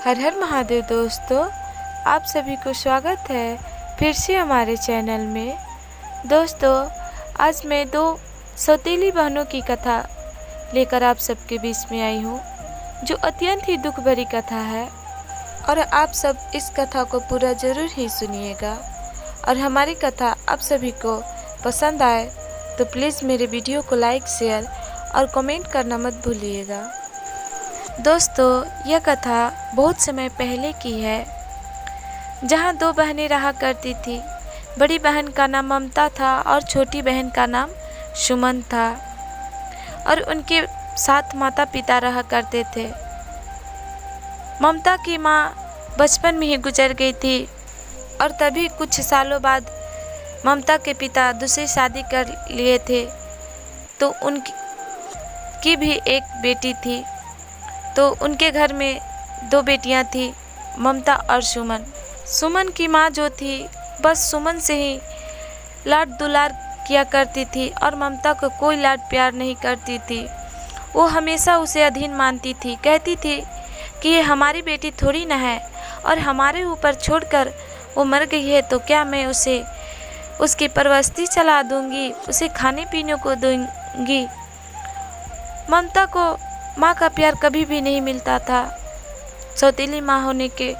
हर हर महादेव दोस्तों, आप सभी को स्वागत है फिर से हमारे चैनल में। दोस्तों, आज मैं दो सौतेली बहनों की कथा लेकर आप सबके बीच में आई हूँ, जो अत्यंत ही दुख भरी कथा है। और आप सब इस कथा को पूरा जरूर ही सुनिएगा। और हमारी कथा आप सभी को पसंद आए तो प्लीज़ मेरे वीडियो को लाइक, शेयर और कमेंट करना मत भूलिएगा। दोस्तों, यह कथा बहुत समय पहले की है, जहाँ दो बहनें रहा करती थी। बड़ी बहन का नाम ममता था और छोटी बहन का नाम सुमन था। और उनके साथ माता पिता रहा करते थे। ममता की माँ बचपन में ही गुजर गई थी और तभी कुछ सालों बाद ममता के पिता दूसरी शादी कर लिए थे। तो उनकी भी एक बेटी थी। तो उनके घर में दो बेटियां थी, ममता और सुमन। सुमन की माँ जो थी, बस सुमन से ही लाड दुलार किया करती थी और ममता को कोई लाड प्यार नहीं करती थी। वो हमेशा उसे अधीन मानती थी। कहती थी कि ये हमारी बेटी थोड़ी ना है और हमारे ऊपर छोड़कर वो मर गई है तो क्या मैं उसे उसकी परवरिश चला दूंगी, उसे खाने पीने को दूंगी। ममता को माँ का प्यार कभी भी नहीं मिलता था। सौतेली माँ होने के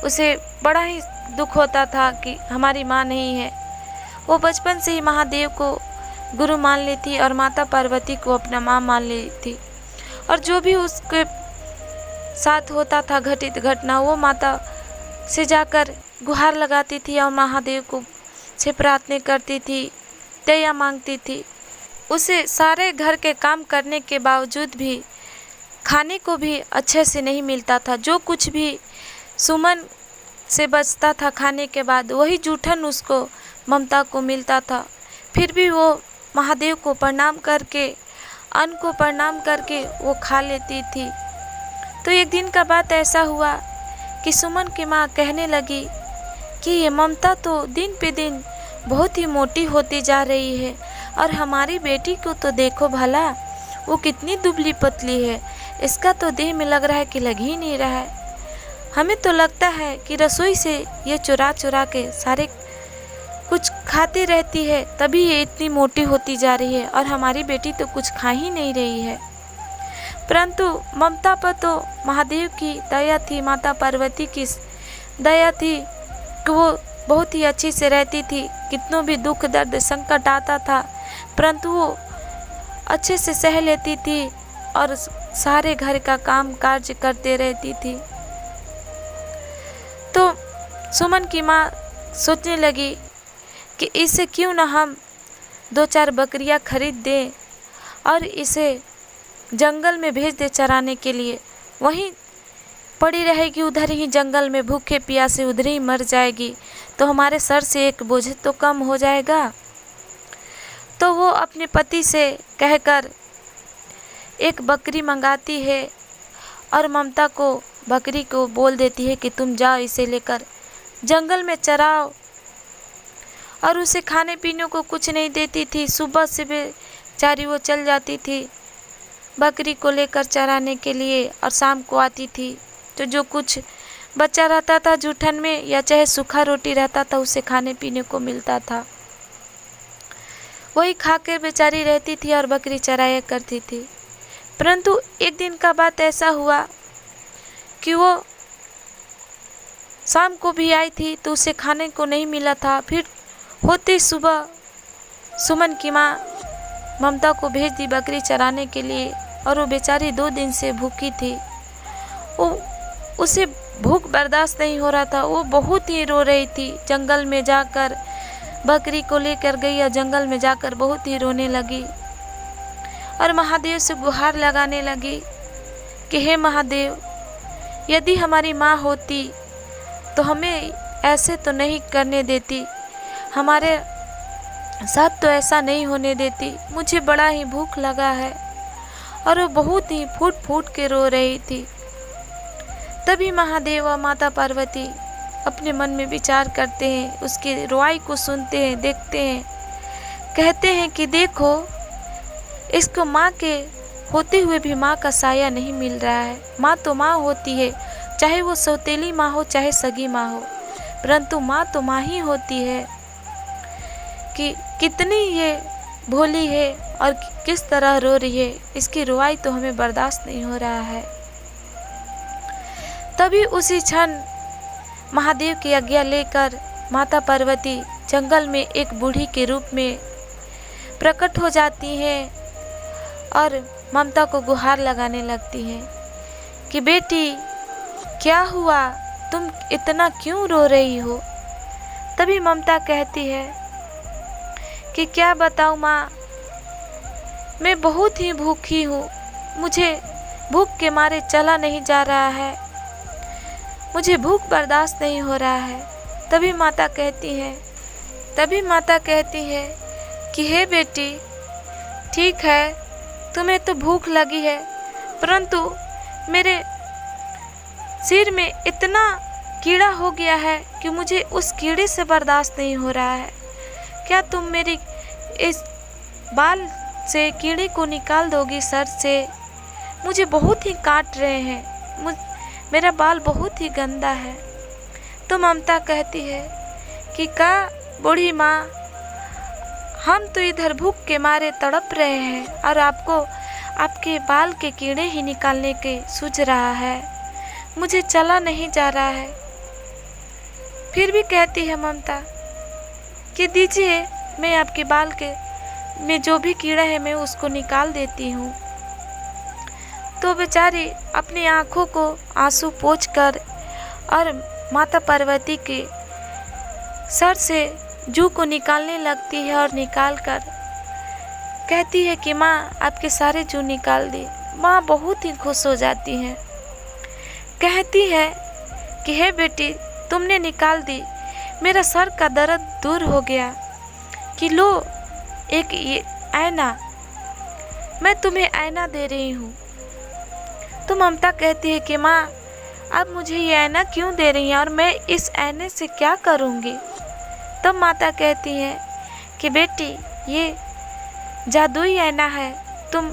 उसे बड़ा ही दुख होता था कि हमारी माँ नहीं है। वो बचपन से ही महादेव को गुरु मान लेती और माता पार्वती को अपना माँ मान लेती। और जो भी उसके साथ होता था घटित घटना, वो माता से जाकर गुहार लगाती थी और महादेव को से प्रार्थना करती थी, दया मांगती थी। उसे सारे घर के काम करने के बावजूद भी खाने को भी अच्छे से नहीं मिलता था। जो कुछ भी सुमन से बचता था खाने के बाद, वही जूठन उसको ममता को मिलता था। फिर भी वो महादेव को प्रणाम करके, अन्न को प्रणाम करके वो खा लेती थी। तो एक दिन का बात ऐसा हुआ कि सुमन की माँ कहने लगी कि ये ममता तो दिन पे दिन बहुत ही मोटी होती जा रही है और हमारी बेटी को तो देखो भला, वो कितनी दुबली पतली है। इसका तो देह में लग रहा है कि लग ही नहीं रहा है। हमें तो लगता है कि रसोई से ये चुरा चुरा के सारे कुछ खाती रहती है, तभी ये इतनी मोटी होती जा रही है और हमारी बेटी तो कुछ खा ही नहीं रही है। परंतु ममता पर तो महादेव की दया थी, माता पार्वती की दया थी कि वो बहुत ही अच्छी से रहती थी। कितनों भी दुख दर्द संकट आता था, परंतु वो अच्छे से सह लेती थी और सारे घर का काम काज करते रहती थी। तो सुमन की माँ सोचने लगी कि इसे क्यों ना हम 2-4 बकरियां खरीद दें और इसे जंगल में भेज दे चराने के लिए। वहीं पड़ी रहेगी उधर ही जंगल में, भूखे प्यासे उधर ही मर जाएगी, तो हमारे सर से एक बोझ तो कम हो जाएगा। तो वो अपने पति से कहकर एक बकरी मंगाती है और ममता को बकरी को बोल देती है कि तुम जाओ इसे लेकर जंगल में चराओ। और उसे खाने पीने को कुछ नहीं देती थी। सुबह से बेचारी वो चल जाती थी बकरी को लेकर चराने के लिए और शाम को आती थी। तो जो कुछ बचा रहता था जूठन में या चाहे सूखा रोटी रहता था, उसे खाने पीने को मिलता था। वही खाकर बेचारी रहती थी और बकरी चराया करती थी। परंतु एक दिन का बात ऐसा हुआ कि वो शाम को भी आई थी तो उसे खाने को नहीं मिला था। फिर होते सुबह सुमन की माँ ममता को भेज दी बकरी चराने के लिए और वो बेचारी 2 दिन से भूखी थी। उसे भूख बर्दाश्त नहीं हो रहा था। वो बहुत ही रो रही थी। जंगल में जाकर बकरी को लेकर गई और जंगल में जाकर बहुत ही रोने लगी और महादेव से गुहार लगाने लगी कि हे महादेव, यदि हमारी माँ होती तो हमें ऐसे तो नहीं करने देती, हमारे साथ तो ऐसा नहीं होने देती। मुझे बड़ा ही भूख लगा है। और वो बहुत ही फूट फूट के रो रही थी। तभी महादेव और माता पार्वती अपने मन में विचार करते हैं, उसकी रोआई को सुनते हैं, देखते हैं। कहते हैं कि देखो, इसको माँ के होते हुए भी माँ का साया नहीं मिल रहा है। माँ तो माँ होती है, चाहे वो सौतेली माँ हो चाहे सगी माँ हो, परंतु माँ तो माँ ही होती है। कि कितनी ये भोली है और किस तरह रो रही है, इसकी रुआई तो हमें बर्दाश्त नहीं हो रहा है। तभी उसी क्षण महादेव की आज्ञा लेकर माता पार्वती जंगल में एक बूढ़ी के रूप में प्रकट हो जाती हैं और ममता को गुहार लगाने लगती हैं कि बेटी क्या हुआ, तुम इतना क्यों रो रही हो। तभी ममता कहती है कि क्या बताऊँ माँ, मैं बहुत ही भूखी हूँ, मुझे भूख के मारे चला नहीं जा रहा है, मुझे भूख बर्दाश्त नहीं हो रहा है। तभी माता कहती है कि हे बेटी, ठीक है तुम्हें तो भूख लगी है, परंतु मेरे सिर में इतना कीड़ा हो गया है कि मुझे उस कीड़े से बर्दाश्त नहीं हो रहा है। क्या तुम मेरी इस बाल से कीड़े को निकाल दोगी सर से? मुझे बहुत ही काट रहे हैं, मेरा बाल बहुत ही गंदा है। तो ममता कहती है कि का बूढ़ी माँ, हम तो इधर भूख के मारे तड़प रहे हैं और आपको आपके बाल के कीड़े ही निकालने के सूझ रहा है, मुझे चला नहीं जा रहा है। फिर भी कहती है ममता कि दीजिए, मैं आपके बाल के में जो भी कीड़ा है मैं उसको निकाल देती हूँ। तो बेचारी अपनी आँखों को आंसू पोंछकर और माता पार्वती के सर से जू को निकालने लगती है और निकालकर कहती है कि माँ आपके सारे जू निकाल दी। माँ बहुत ही खुश हो जाती है, कहती है कि हे बेटी, तुमने निकाल दी, मेरा सर का दर्द दूर हो गया। कि लो एक ये आईना, मैं तुम्हें आईना दे रही हूँ। तो ममता कहती है कि माँ आप मुझे ये आईना क्यों दे रही हैं और मैं इस आईने से क्या करूँगी। तब माता कहती है कि बेटी ये जादुई आईना है, तुम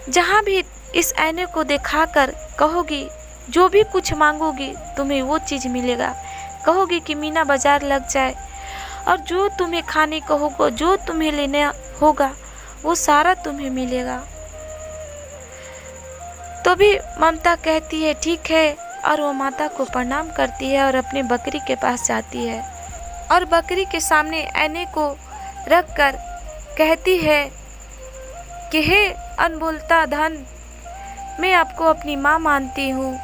जहाँ भी इस आईने को दिखाकर कहोगी, जो भी कुछ मांगोगी तुम्हें वो चीज़ मिलेगा। कहोगी कि मीना बाजार लग जाए और जो तुम्हें खाने को होगा, जो तुम्हें लेने होगा वो सारा तुम्हें मिलेगा। तो भी ममता कहती है ठीक है, और वो माता को प्रणाम करती है और अपनी बकरी के पास जाती है और बकरी के सामने आईने को रखकर कहती है कि हे अनबोलता धन, मैं आपको अपनी माँ मानती हूँ,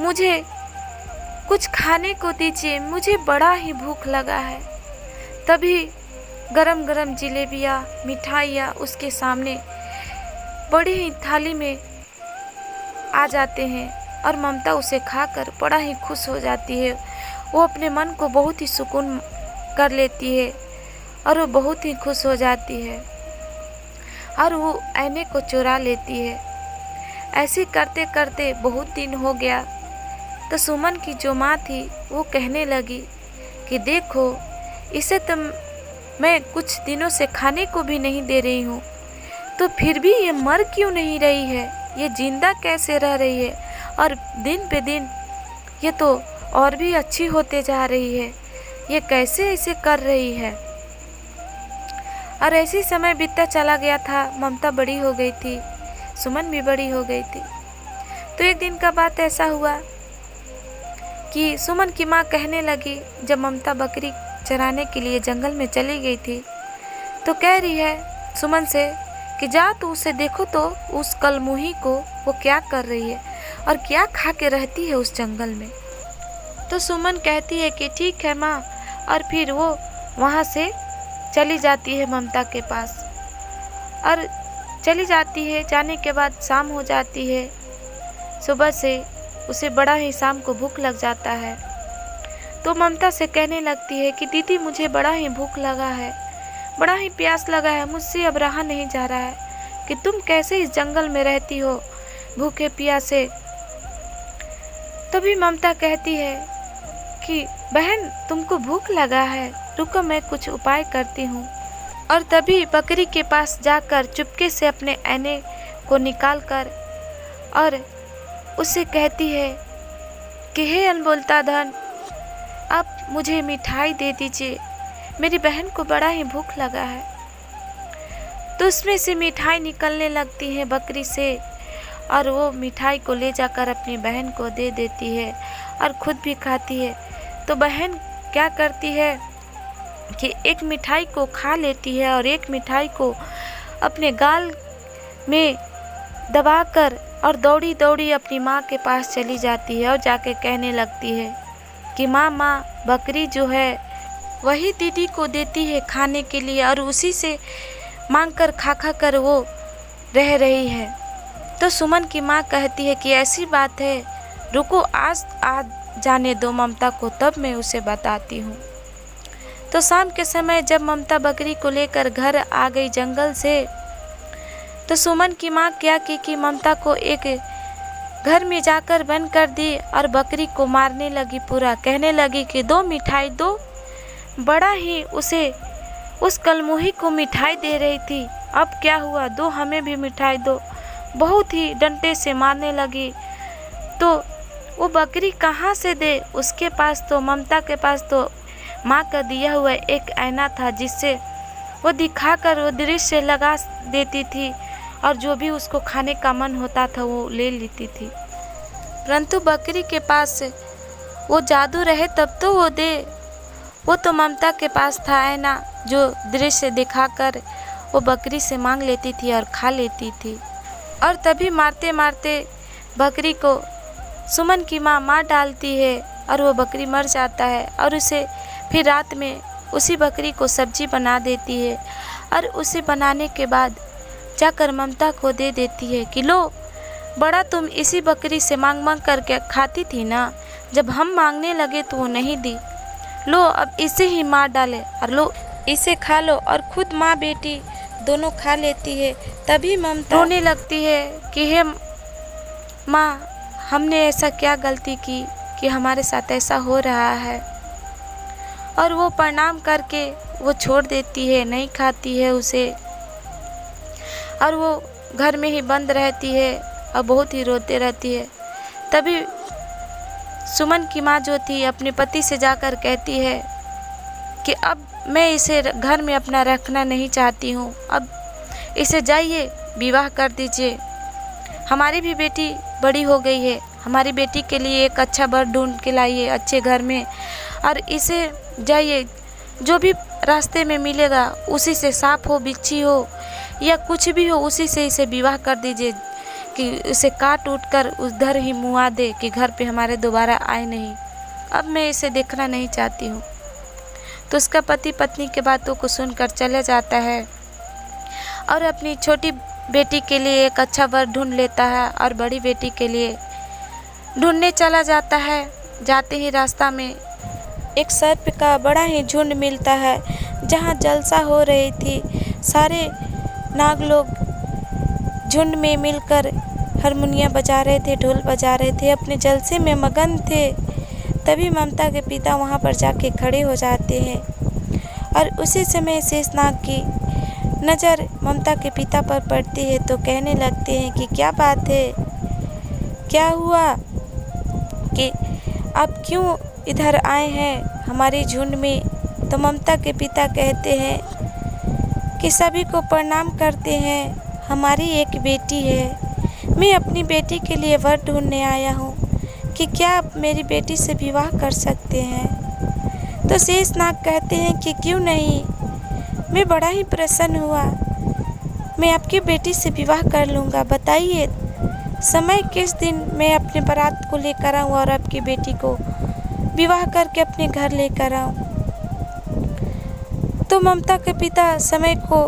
मुझे कुछ खाने को दीजिए, मुझे बड़ा ही भूख लगा है। तभी गरम गरम जिलेबियाँ, मिठाइयाँ उसके सामने बड़ी ही थाली में आ जाते हैं और ममता उसे खाकर बड़ा ही खुश हो जाती है। वो अपने मन को बहुत ही सुकून कर लेती है और वो बहुत ही खुश हो जाती है और वो आईने को चुरा लेती है। ऐसे करते करते बहुत दिन हो गया तो सुमन की जो माँ थी वो कहने लगी कि देखो, इसे तो मैं कुछ दिनों से खाने को भी नहीं दे रही हूँ, तो फिर भी ये मर क्यों नहीं रही है, ये जिंदा कैसे रह रही है और दिन पे दिन ये तो और भी अच्छी होते जा रही है, ये कैसे ऐसे कर रही है। और ऐसे समय बीतता चला गया था। ममता बड़ी हो गई थी, सुमन भी बड़ी हो गई थी। तो एक दिन का बात ऐसा हुआ कि सुमन की माँ कहने लगी, जब ममता बकरी चराने के लिए जंगल में चली गई थी तो कह रही है सुमन से कि जा तू उसे देखो तो उस कलमुही को वो क्या कर रही है और क्या खा के रहती है उस जंगल में। तो सुमन कहती है कि ठीक है माँ, और फिर वो वहाँ से चली जाती है ममता के पास और चली जाती है। जाने के बाद शाम हो जाती है। सुबह से उसे बड़ा ही शाम को भूख लग जाता है तो ममता से कहने लगती है कि दीदी मुझे बड़ा ही भूख लगा है, बड़ा ही प्यास लगा है, मुझसे अब रहा नहीं जा रहा है कि तुम कैसे इस जंगल में रहती हो भूखे प्यासे। तभी ममता कहती है कि बहन तुमको भूख लगा है, रुको मैं कुछ उपाय करती हूँ। और तभी बकरी के पास जाकर चुपके से अपने आईने को निकालकर और उससे कहती है कि हे अनमोलता धन, आप मुझे मिठाई दे दीजिए, मेरी बहन को बड़ा ही भूख लगा है। तो उसमें से मिठाई निकलने लगती है बकरी से और वो मिठाई को ले जाकर अपनी बहन को दे देती है और खुद भी खाती है। तो बहन क्या करती है कि एक मिठाई को खा लेती है और एक मिठाई को अपने गाल में दबाकर और दौड़ी दौड़ी अपनी माँ के पास चली जाती है और जाके कहने लगती है कि माँ बकरी जो है वही दीदी को देती है खाने के लिए और उसी से मांग कर खा कर वो रह रही है। तो सुमन की माँ कहती है कि ऐसी बात है, रुको आज जाने दो ममता को, तब मैं उसे बताती हूँ। तो शाम के समय जब ममता बकरी को लेकर घर आ गई जंगल से, तो सुमन की माँ क्या की कि ममता को एक घर में जाकर बंद कर दी और बकरी को मारने लगी, पूरा कहने लगी कि दो मिठाई दो। बड़ा ही उसे उस कलमुही को मिठाई दे रही थी, अब क्या हुआ, दो हमें भी मिठाई दो। बहुत ही डंडे से मारने लगी। तो वो बकरी कहाँ से दे, उसके पास तो ममता के पास तो माँ का दिया हुआ एक आईना था जिससे वो दिखाकर वो दृश्य लगा देती थी और जो भी उसको खाने का मन होता था वो ले लेती थी। परंतु बकरी के पास वो जादू रहे तब तो वो दे, वो तो ममता के पास था आईना जो दृश्य दिखाकर वो बकरी से मांग लेती थी और खा लेती थी। और तभी मारते मारते बकरी को सुमन की माँ मार डालती है और वो बकरी मर जाता है और उसे फिर रात में उसी बकरी को सब्जी बना देती है और उसे बनाने के बाद जाकर ममता को दे देती है कि लो, बड़ा तुम इसी बकरी से मांग करके खाती थी ना, जब हम मांगने लगे तो वो नहीं दी, लो अब इसे ही मार डाले और लो इसे खा लो। और खुद माँ बेटी दोनों खा लेती है। तभी ममता रोने लगती है कि हे माँ, हमने ऐसा क्या गलती की कि हमारे साथ ऐसा हो रहा है। और वो प्रणाम करके वो छोड़ देती है, नहीं खाती है उसे और वो घर में ही बंद रहती है और बहुत ही रोते रहती है। तभी सुमन की माँ जो थी अपने पति से जाकर कहती है कि अब मैं इसे घर में अपना रखना नहीं चाहती हूँ, अब इसे जाइए विवाह कर दीजिए, हमारी भी बेटी बड़ी हो गई है, हमारी बेटी के लिए एक अच्छा वर ढूंढ के लाइए अच्छे घर में और इसे जाइए, जो भी रास्ते में मिलेगा उसी से सांप हो, बिच्छी हो या कुछ भी हो उसी से इसे विवाह कर दीजिए कि उसे काट उठ कर उधर ही मुआ दे कि घर पे हमारे दोबारा आए नहीं, अब मैं इसे देखना नहीं चाहती हूँ। तो उसका पति पत्नी के बातों को सुनकर चले जाता है और अपनी छोटी बेटी के लिए एक अच्छा वर ढूंढ लेता है और बड़ी बेटी के लिए ढूंढने चला जाता है। जाते ही रास्ता में एक सर्प का बड़ा ही झुंड मिलता है जहाँ जलसा हो रही थी। सारे नाग लोग झुंड में मिलकर हारमोनिया बजा रहे थे, ढोल बजा रहे थे, अपने जलसे में मगन थे। तभी ममता के पिता वहाँ पर जाके खड़े हो जाते हैं और उसी समय शेषनाग की नज़र ममता के पिता पर पड़ती है तो कहने लगते हैं कि क्या बात है, क्या हुआ कि आप क्यों इधर आए हैं हमारे झुंड में। तो ममता के पिता कहते हैं कि सभी को प्रणाम करते हैं, हमारी एक बेटी है, मैं अपनी बेटी के लिए वर ढूंढने आया हूँ कि क्या आप मेरी बेटी से विवाह कर सकते हैं। तो शेषनाग कहते हैं कि क्यों नहीं, मैं बड़ा ही प्रसन्न हुआ, मैं आपकी बेटी से विवाह कर लूँगा। बताइए समय किस दिन मैं अपने बारात को लेकर आऊँ और आपकी बेटी को विवाह करके अपने घर लेकर आऊँ। तो ममता के पिता समय को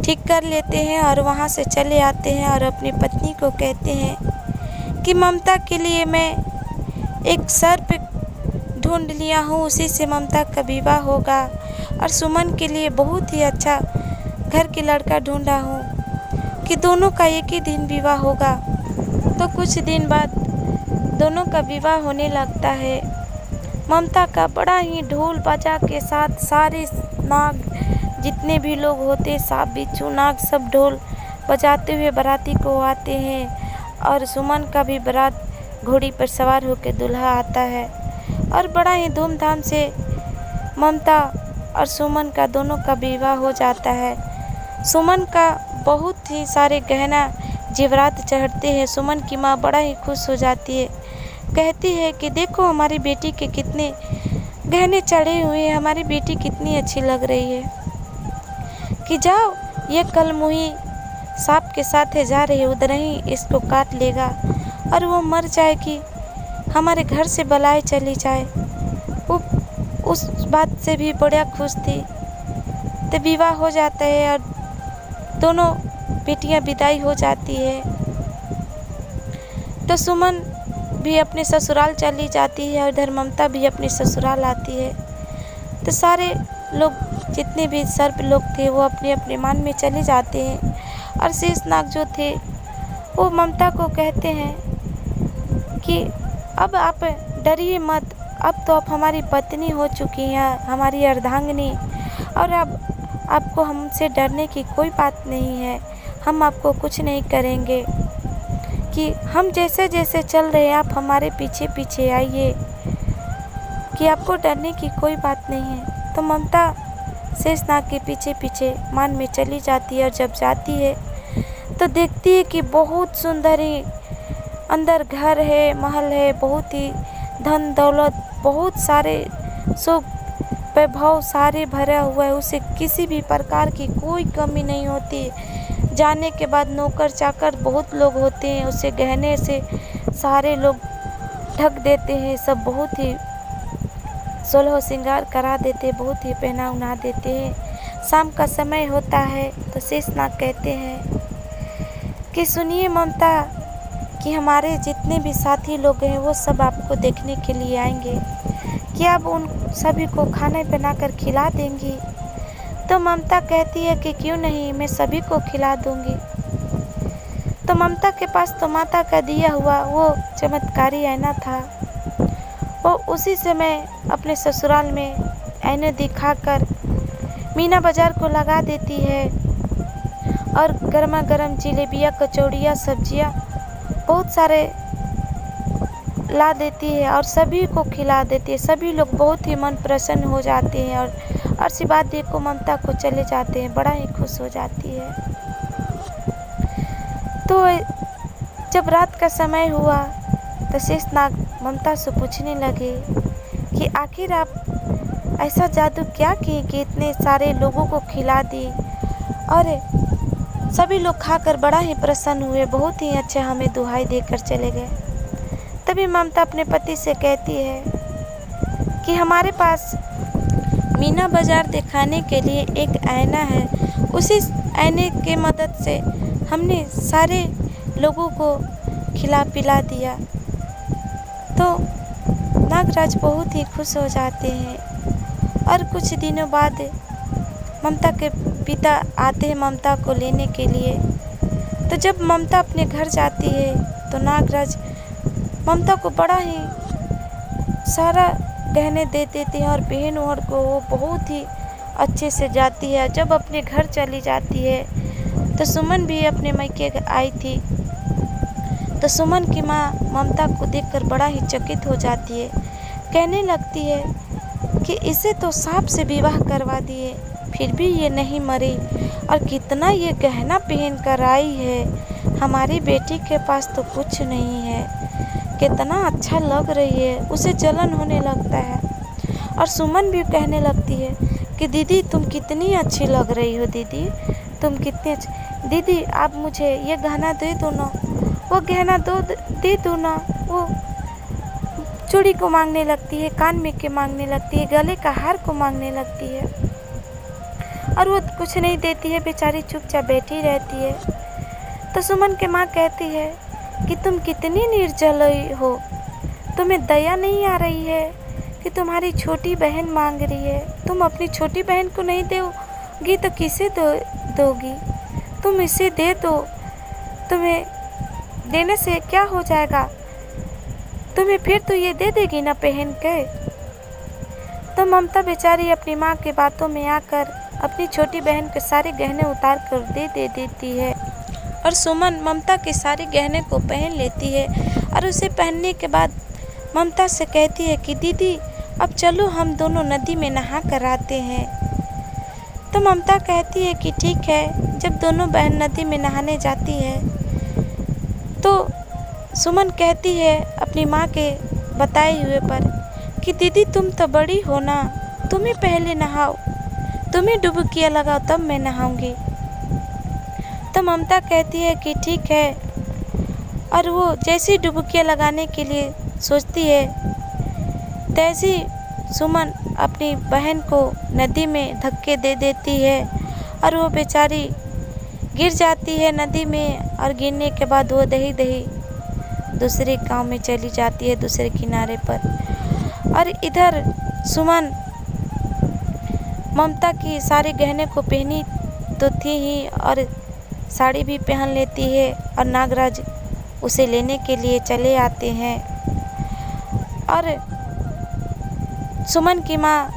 ठीक कर लेते हैं और वहाँ से चले आते हैं और अपनी पत्नी को कहते हैं कि ममता के लिए मैं एक सर्प ढूंढ लिया हूँ, उसी से ममता का विवाह होगा और सुमन के लिए बहुत ही अच्छा घर के लड़का ढूंढा हूँ कि दोनों का एक ही दिन विवाह होगा। तो कुछ दिन बाद दोनों का विवाह होने लगता है। ममता का बड़ा ही ढोल बजा के साथ सारे नाग जितने भी लोग होते, सांप बिच्छू नाग सब ढोल बजाते हुए बाराती को आते हैं और सुमन का भी बारात घोड़ी पर सवार होकर दूल्हा आता है और बड़ा ही धूमधाम से ममता और सुमन का दोनों का विवाह हो जाता है। सुमन का बहुत ही सारे गहना जेवरात चढ़ते हैं। सुमन की माँ बड़ा ही खुश हो जाती है, कहती है कि देखो हमारी बेटी के कितने गहने चढ़े हुए हैं, हमारी बेटी कितनी अच्छी लग रही है, कि जाओ ये कल मुही सांप के साथ जा रही है, उधर ही इसको काट लेगा और वो मर जाएगी, हमारे घर से बलाए चली जाए। वो उस बात से भी बड़ा खुश थी। तो विवाह हो जाता है और दोनों बेटियां विदाई हो जाती है। तो सुमन भी अपने ससुराल चली जाती है और इधर ममता भी अपने ससुराल आती है। तो सारे लोग जितने भी सर्प लोग थे वो अपने अपने मान में चले जाते हैं और शेषनाग जो थे वो ममता को कहते हैं कि अब आप डरिए मत, अब तो आप हमारी पत्नी हो चुकी हैं, हमारी अर्धांगिनी, और अब आपको हमसे डरने की कोई बात नहीं है, हम आपको कुछ नहीं करेंगे, कि हम जैसे जैसे चल रहे हैं आप हमारे पीछे पीछे आइए, कि आपको डरने की कोई बात नहीं है। तो ममता शेषनाग के पीछे पीछे मान में चली जाती है और जब जाती है तो देखती है कि बहुत सुंदर ही अंदर घर है, महल है, बहुत ही धन दौलत, बहुत सारे सुख वैभव सारे भरा हुआ है, उसे किसी भी प्रकार की कोई कमी नहीं होती। जाने के बाद नौकर चाकर बहुत लोग होते हैं, उसे गहने से सारे लोग ढक देते हैं, सब बहुत ही सोलह श्रृंगार करा देते हैं, बहुत ही पहना उन्हा देते हैं। शाम का समय होता है तो शेषनाग कहते हैं कि सुनिए ममता, कि हमारे जितने भी साथी लोग हैं वो सब आपको देखने के लिए आएंगे, कि आप उन सभी को खाना बनाकर खिला देंगी। तो ममता कहती है कि क्यों नहीं, मैं सभी को खिला दूंगी। तो ममता के पास तो माता का दिया हुआ वो चमत्कारी आईना था, वो उसी समय अपने ससुराल में आईने दिखाकर मीना बाजार को लगा देती है और गर्मा गर्म जलेबियाँ, कचौड़ियाँ, सब्जियाँ बहुत सारे ला देती है और सभी को खिला देती है। सभी लोग बहुत ही मन प्रसन्न हो जाते हैं और आशीर्वाद दे को ममता को चले जाते हैं, बड़ा ही खुश हो जाती है। तो जब रात का समय हुआ तो शेषनाग ममता से पूछने लगे कि आखिर आप ऐसा जादू क्या किए कि इतने सारे लोगों को खिला दी, और सभी लोग खाकर बड़ा ही प्रसन्न हुए, बहुत ही अच्छा हमें दुहाई देकर चले गए। तभी ममता अपने पति से कहती है कि हमारे पास मीना बाजार दिखाने के लिए एक आईना है, उसी आईने के मदद से हमने सारे लोगों को खिला पिला दिया। तो नागराज बहुत ही खुश हो जाते हैं और कुछ दिनों बाद ममता के पिता आते हैं ममता को लेने के लिए। तो जब ममता अपने घर जाती है तो नागराज ममता को बड़ा ही सारा गहने दे देते हैं और बहन और को वो बहुत ही अच्छे से जाती है। जब अपने घर चली जाती है तो सुमन भी अपने मायके आई थी। तो सुमन की माँ ममता को देखकर बड़ा ही चकित हो जाती है, कहने लगती है कि इसे तो सांप से विवाह करवा दिए फिर भी ये नहीं मरी, और कितना ये गहना पहन कर आई है, हमारी बेटी के पास तो कुछ नहीं है, कितना अच्छा लग रही है। उसे जलन होने लगता है और सुमन भी कहने लगती है कि दीदी तुम कितनी अच्छी लग रही हो, दीदी तुम कितनी अच्छी, दीदी आप मुझे ये गहना दे दो ना, वो गहना दे दो ना। वो चूड़ी को मांगने लगती है, कान में के मांगने लगती है, गले का हार को मांगने लगती है और वो कुछ नहीं देती है, बेचारी चुपचाप बैठी रहती है। तो सुमन के माँ कहती है कि तुम कितनी निर्जल हो, तुम्हें दया नहीं आ रही है कि तुम्हारी छोटी बहन मांग रही है, तुम अपनी छोटी बहन को नहीं दोगी तो किसे दोगी, तुम इसे दे दो, तुम्हें देने से क्या हो जाएगा, तुम्हें फिर तो ये दे देगी ना पहन के। तो ममता बेचारी अपनी माँ के बातों में आकर अपनी छोटी बहन के सारे गहने उतार कर दे देती है और सुमन ममता के सारे गहने को पहन लेती है और उसे पहनने के बाद ममता से कहती है कि दीदी अब चलो हम दोनों नदी में नहा कर आते हैं। तो ममता कहती है कि ठीक है। जब दोनों बहन नदी में नहाने जाती है तो सुमन कहती है अपनी माँ के बताए हुए पर कि दीदी तुम तो बड़ी हो ना, तुम ही पहले नहाओ, तुम ही डुबकियाँ लगाओ तब मैं नहाऊंगी। तो ममता कहती है कि ठीक है। और वो जैसी डुबकियाँ लगाने के लिए सोचती है तैसी सुमन अपनी बहन को नदी में धक्के दे देती है और वो बेचारी गिर जाती है नदी में। और गिरने के बाद वो दही दही दूसरे गांव में चली जाती है, दूसरे किनारे पर। और इधर सुमन ममता की सारे गहने को पहनी तो थी ही और साड़ी भी पहन लेती है और नागराज उसे लेने के लिए चले आते हैं। और सुमन की माँ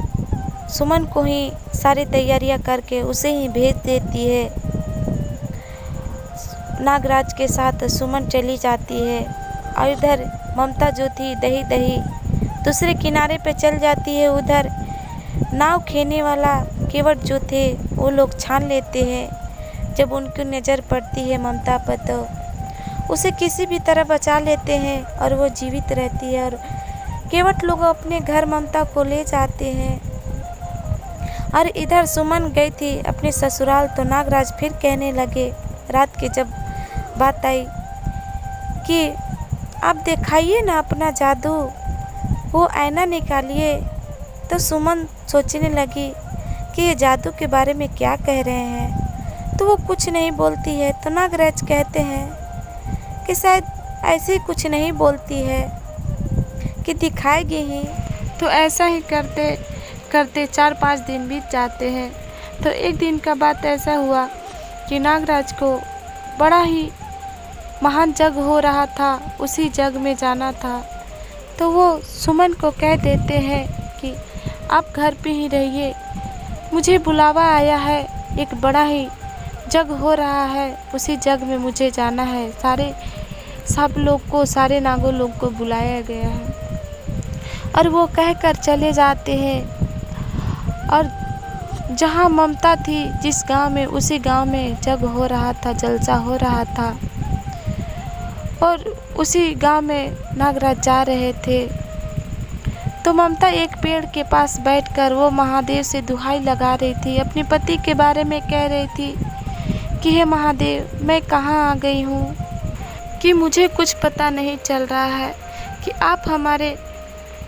सुमन को ही सारी तैयारियां करके उसे ही भेज देती है। नागराज के साथ सुमन चली जाती है और इधर ममता जो थी दही दही दूसरे किनारे पे चल जाती है। उधर नाव खेने वाला केवट जो थे वो लोग छान लेते हैं। जब उनकी नज़र पड़ती है ममता पर तो उसे किसी भी तरह बचा लेते हैं और वो जीवित रहती है। और केवट लोग अपने घर ममता को ले जाते हैं। और इधर सुमन गई थी अपने ससुराल तो नागराज फिर कहने लगे रात के जब बात आई कि आप दिखाइए ना अपना जादू, वो आईना निकालिए। तो सुमन सोचने लगी कि ये जादू के बारे में क्या कह रहे हैं, तो वो कुछ नहीं बोलती है। तो नागराज कहते हैं कि शायद ऐसे ही कुछ नहीं बोलती है कि दिखाएगी ही। तो ऐसा ही करते करते 4-5 दिन बीत जाते हैं। तो एक दिन का बात ऐसा हुआ कि नागराज को बड़ा ही महान जग हो रहा था, उसी जग में जाना था। तो वो सुमन को कह देते हैं कि आप घर पे ही रहिए, मुझे बुलावा आया है, एक बड़ा ही जग हो रहा है, उसी जग में मुझे जाना है। सब लोग को, सारे नागों लोग को बुलाया गया है। और वो कहकर चले जाते हैं। और जहाँ ममता थी जिस गांव में, उसी गांव में जग हो रहा था, जलसा हो रहा था। और उसी गांव में नागराज जा रहे थे। तो ममता एक पेड़ के पास बैठकर वो महादेव से दुहाई लगा रही थी, अपने पति के बारे में कह रही थी कि हे महादेव, मैं कहाँ आ गई हूँ कि मुझे कुछ पता नहीं चल रहा है, कि आप हमारे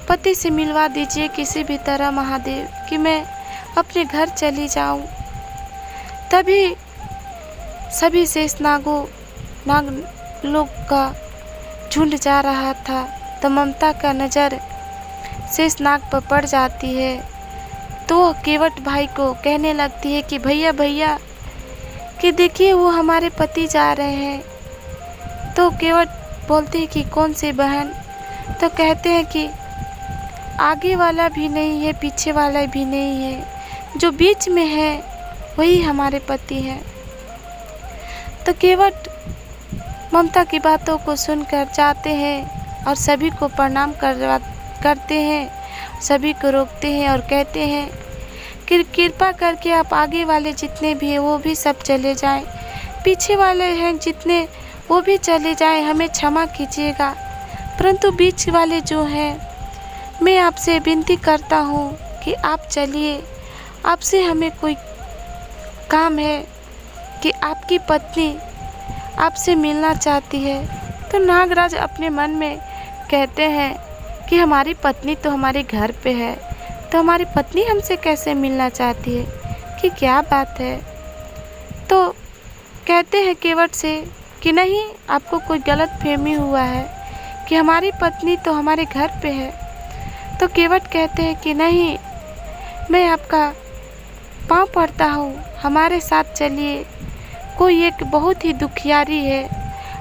पति से मिलवा दीजिए किसी भी तरह महादेव, कि मैं अपने घर चली जाऊँ। तभी सभी शेष नाग लोग का झुंड जा रहा था। तो ममता का नज़र शेष नाग पर पड़ जाती है। तो केवट भाई को कहने लगती है कि भैया भैया, कि देखिए वो हमारे पति जा रहे हैं। तो केवट बोलते हैं कि कौन से बहन? तो कहते हैं कि आगे वाला भी नहीं है, पीछे वाला भी नहीं है, जो बीच में है वही हमारे पति हैं। तो केवट ममता की बातों को सुनकर जाते हैं और सभी को प्रणाम करते हैं, सभी को रोकते हैं और कहते हैं कि कृपा करके आप आगे वाले जितने भी हैं वो भी सब चले जाएं, पीछे वाले हैं जितने वो भी चले जाएं, हमें क्षमा कीजिएगा। परंतु बीच वाले जो हैं, मैं आपसे विनती करता हूँ कि आप चलिए, आपसे हमें कोई काम है कि आपकी पत्नी आपसे मिलना चाहती है। तो नागराज अपने मन में कहते हैं कि हमारी पत्नी तो हमारे घर पे है, तो हमारी पत्नी हमसे कैसे मिलना चाहती है, कि क्या बात है। तो कहते हैं केवट से कि नहीं, आपको कोई गलत फहमी हुआ है कि हमारी पत्नी तो हमारे घर पे है। तो केवट कहते हैं कि नहीं, मैं आपका पाँव पड़ता हूँ, हमारे साथ चलिए। कोई एक बहुत ही दुखियारी है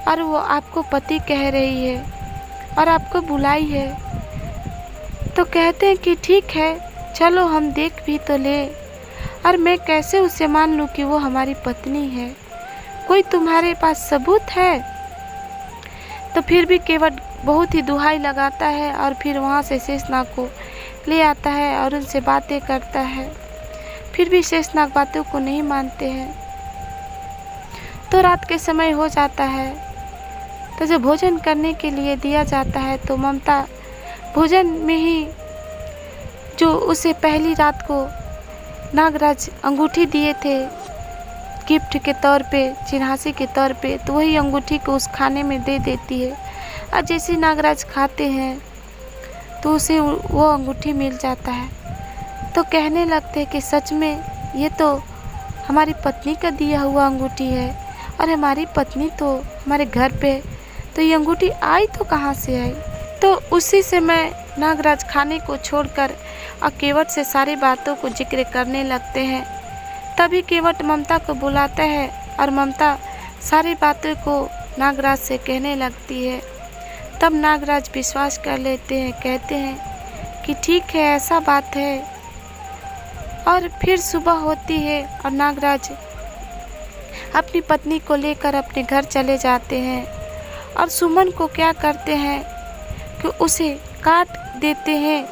और वो आपको पति कह रही है और आपको बुलाई है। तो कहते हैं कि ठीक है, चलो हम देख भी तो ले, और मैं कैसे उसे मान लूँ कि वो हमारी पत्नी है। कोई तुम्हारे पास सबूत है? तो फिर भी केवट बहुत ही दुहाई लगाता है और फिर वहाँ से शेषनाग को ले आता है और उनसे बातें करता है। फिर भी शेषनाग बातों को नहीं मानते हैं। तो रात के समय हो जाता है। तो जब भोजन करने के लिए दिया जाता है तो ममता भोजन में ही जो उसे पहली रात को नागराज अंगूठी दिए थे गिफ्ट के तौर पे, चिन्हासी के तौर पे, तो वही अंगूठी को उस खाने में दे देती है। और जैसे नागराज खाते हैं तो उसे वो अंगूठी मिल जाता है। तो कहने लगते हैं कि सच में ये तो हमारी पत्नी का दिया हुआ अंगूठी है और हमारी पत्नी तो हमारे घर पे, तो ये अंगूठी आई तो कहाँ से आई? तो उसी समय नागराज खाने को छोड़कर और केवट से सारी बातों को जिक्र करने लगते हैं। तभी केवट ममता को बुलाता है और ममता सारी बातों को नागराज से कहने लगती है। तब नागराज विश्वास कर लेते हैं, कहते हैं कि ठीक है, ऐसा बात है। और फिर सुबह होती है और नागराज अपनी पत्नी को लेकर अपने घर चले जाते हैं और सुमन को क्या करते हैं कि उसे काट देते हैं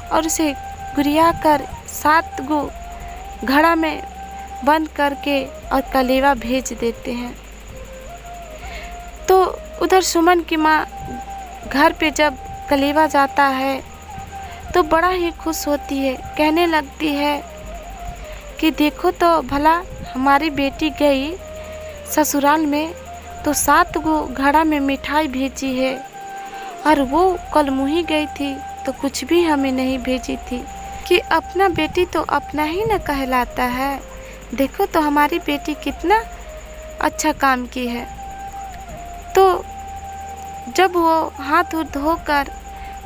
और उसे गुरिया कर 7 गो घड़ा में बंद करके और कलेवा भेज देते हैं। तो उधर सुमन की माँ घर पे जब कलेवा जाता है तो बड़ा ही खुश होती है, कहने लगती है कि देखो तो भला हमारी बेटी गई ससुराल में तो 7 गो घड़ा में मिठाई भेजी है और वो कल मुही गई थी तो कुछ भी हमें नहीं भेजी थी। कि अपना बेटी तो अपना ही न कहलाता है। देखो तो हमारी बेटी कितना अच्छा काम की है। तो जब वो हाथ धोकर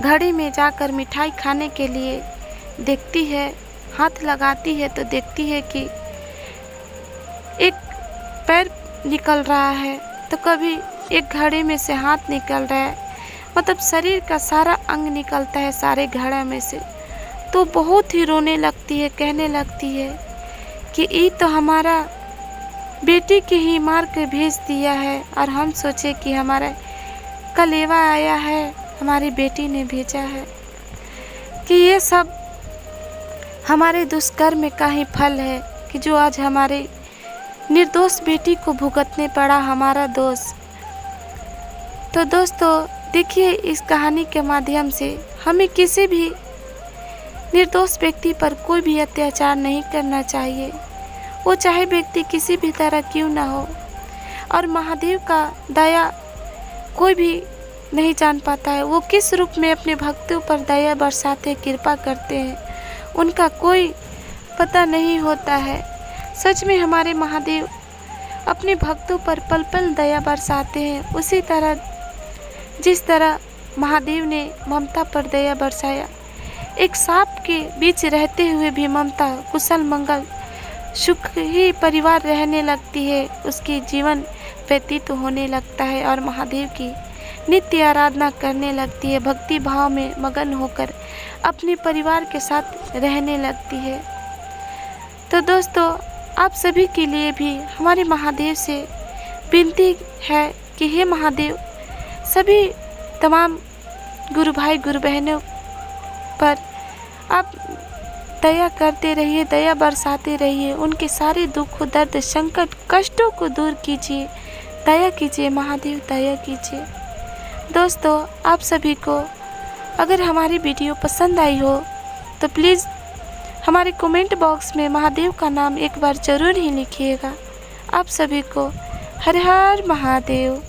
घड़ी में जाकर मिठाई खाने के लिए देखती है, हाथ लगाती है तो देखती है कि एक पैर निकल रहा है, तो कभी एक घड़े में से हाथ निकल रहा है, मतलब शरीर का सारा अंग निकलता है सारे घड़े में से। तो बहुत ही रोने लगती है, कहने लगती है कि ये तो हमारा बेटी के ही मार के भेज दिया है और हम सोचे कि हमारा कलेवा आया है, हमारी बेटी ने भेजा है, कि ये सब हमारे दुष्कर्म का ही फल है कि जो आज हमारे निर्दोष बेटी को भुगतने पड़ा हमारा दोष। तो दोस्तों देखिए, इस कहानी के माध्यम से हमें किसी भी निर्दोष व्यक्ति पर कोई भी अत्याचार नहीं करना चाहिए, वो चाहे व्यक्ति किसी भी तरह क्यों ना हो। और महादेव का दया कोई भी नहीं जान पाता है, वो किस रूप में अपने भक्तों पर दया बरसाते, कृपा करते हैं, उनका कोई पता नहीं होता है। सच में हमारे महादेव अपने भक्तों पर पल पल दया बरसाते हैं। उसी तरह जिस तरह महादेव ने ममता पर दया बरसाया, एक सांप के बीच रहते हुए भी ममता कुशल मंगल सुख ही परिवार रहने लगती है, उसकी जीवन व्यतीत होने लगता है और महादेव की नित्य आराधना करने लगती है, भक्ति भाव में मगन होकर अपने परिवार के साथ रहने लगती है। तो दोस्तों आप सभी के लिए भी हमारे महादेव से विनती है कि हे महादेव, सभी तमाम गुरु भाई गुरु बहनों पर आप दया करते रहिए, दया बरसाते रहिए, उनके सारे दुख दर्द संकट कष्टों को दूर कीजिए, दया कीजिए महादेव, दया कीजिए। दोस्तों आप सभी को अगर हमारी वीडियो पसंद आई हो तो प्लीज़ हमारे कमेंट बॉक्स में महादेव का नाम एक बार ज़रूर ही लिखिएगा। आप सभी को हर हर महादेव।